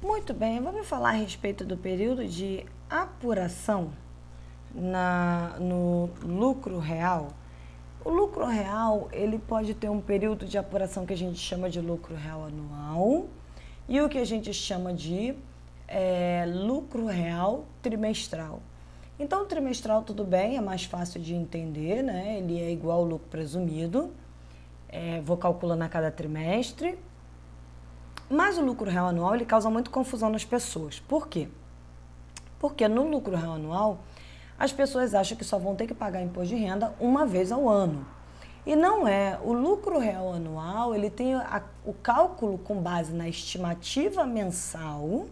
Muito bem, vamos falar a respeito do período de apuração no lucro real. O lucro real, ele pode ter um período de apuração que a gente chama de lucro real anual e o que a gente chama de lucro real trimestral. Então, o trimestral tudo bem, é mais fácil de entender, né? Ele é igual ao lucro presumido, vou calculando a cada trimestre. Mas o lucro real anual, ele causa muita confusão nas pessoas. Por quê? Porque no lucro real anual, as pessoas acham que só vão ter que pagar imposto de renda uma vez ao ano. E não é. O lucro real anual, ele tem o cálculo com base na estimativa mensal,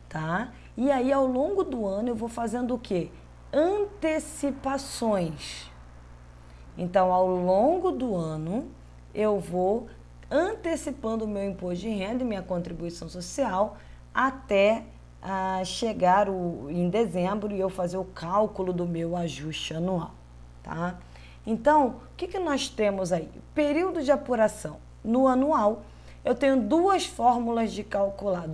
tá? E aí, ao longo do ano, eu vou fazendo o quê? Antecipações. Então, ao longo do ano, eu vou antecipando o meu imposto de renda e minha contribuição social até chegar em dezembro e eu fazer o cálculo do meu ajuste anual, tá? Então, o que nós temos aí? Período de apuração. No anual, eu tenho duas formas de calcular.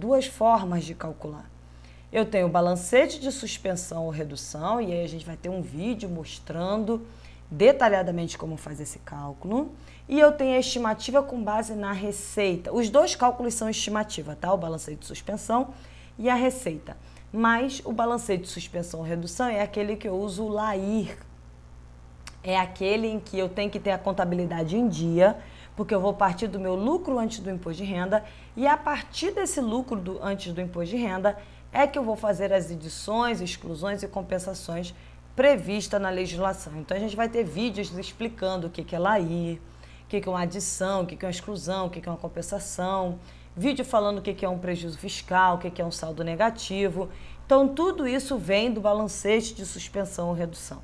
Eu tenho o balancete de suspensão ou redução, e aí a gente vai ter um vídeo mostrando detalhadamente como fazer esse cálculo. E eu tenho a estimativa com base na receita. Os dois cálculos são estimativa, tá? O balancete de suspensão e a receita. Mas o balancete de suspensão ou redução é aquele que eu uso o LAIR. É aquele em que eu tenho que ter a contabilidade em dia, porque eu vou partir do meu lucro antes do imposto de renda, e a partir desse lucro antes do imposto de renda é que eu vou fazer as edições, exclusões e compensações previstas na legislação. Então, a gente vai ter vídeos explicando o que é LAIR, o que é uma adição, o que é uma exclusão, o que é uma compensação, vídeo falando o que é um prejuízo fiscal, o que é um saldo negativo. Então, tudo isso vem do balancete de suspensão ou redução.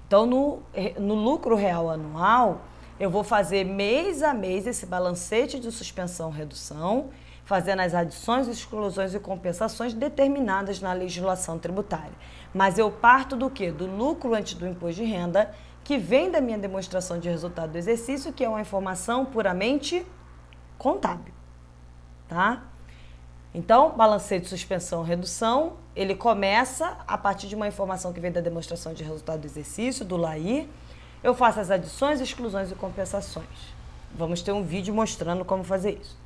Então, no lucro real anual, eu vou fazer mês a mês esse balancete de suspensão ou redução, fazendo as adições, exclusões e compensações determinadas na legislação tributária. Mas eu parto do quê? Do lucro antes do imposto de renda, que vem da minha demonstração de resultado do exercício, que é uma informação puramente contábil, tá? Então, balancete de suspensão ou redução, ele começa a partir de uma informação que vem da demonstração de resultado do exercício, do LAIR. Eu faço as adições, exclusões e compensações. Vamos ter um vídeo mostrando como fazer isso.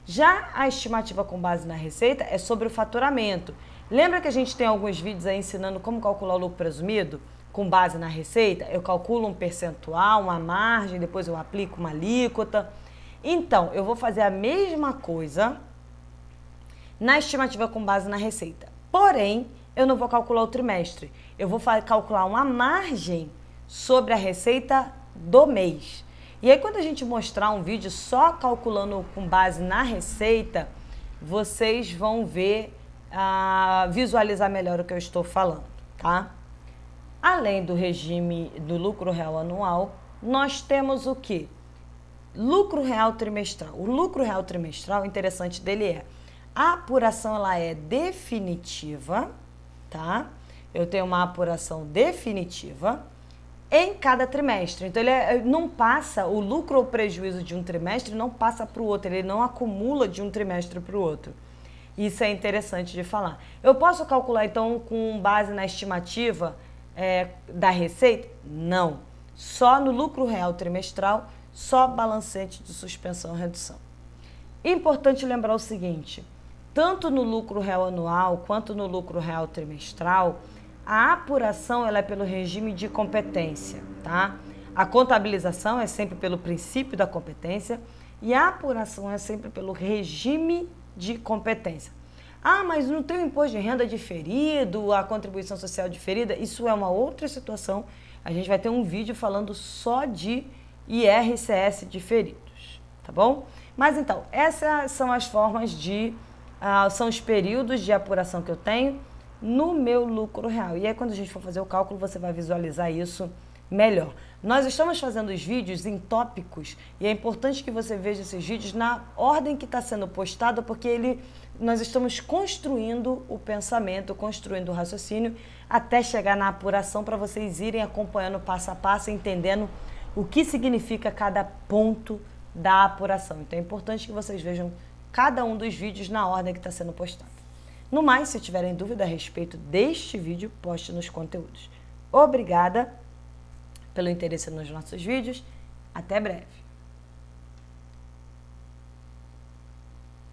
Já a estimativa com base na receita é sobre o faturamento. Lembra que a gente tem alguns vídeos aí ensinando como calcular o lucro presumido? Com base na receita, eu calculo um percentual, uma margem, depois eu aplico uma alíquota. Então, eu vou fazer a mesma coisa na estimativa com base na receita. Porém, eu não vou calcular o trimestre. Eu vou calcular uma margem sobre a receita do mês. E aí, quando a gente mostrar um vídeo só calculando com base na receita, vocês vão ver, visualizar melhor o que eu estou falando, tá? Além do regime do lucro real anual, nós temos o quê? Lucro real trimestral. O lucro real trimestral, o interessante dele é, a apuração ela é definitiva, tá? Eu tenho uma apuração definitiva em cada trimestre. Então, ele não passa, o lucro ou prejuízo de um trimestre não passa para o outro, ele não acumula de um trimestre para o outro. Isso é interessante de falar. Eu posso calcular, então, com base na estimativa da receita? Não. Só no lucro real trimestral, só balancete de suspensão e redução. Importante lembrar o seguinte, tanto no lucro real anual quanto no lucro real trimestral, a apuração ela é pelo regime de competência, tá? A contabilização é sempre pelo princípio da competência e a apuração é sempre pelo regime de competência. Ah, mas não tem o imposto de renda diferido, a contribuição social diferida? Isso é uma outra situação. A gente vai ter um vídeo falando só de IRCS diferidos, tá bom? Mas então, essas são as formas são os períodos de apuração que eu tenho no meu lucro real. E aí, quando a gente for fazer o cálculo, você vai visualizar isso melhor. Nós estamos fazendo os vídeos em tópicos e é importante que você veja esses vídeos na ordem que está sendo postado, porque nós estamos construindo o pensamento, construindo o raciocínio até chegar na apuração para vocês irem acompanhando passo a passo, entendendo o que significa cada ponto da apuração. Então é importante que vocês vejam cada um dos vídeos na ordem que está sendo postado. No mais, se tiverem dúvida a respeito deste vídeo, poste nos conteúdos. Obrigada pelo interesse nos nossos vídeos. Até breve.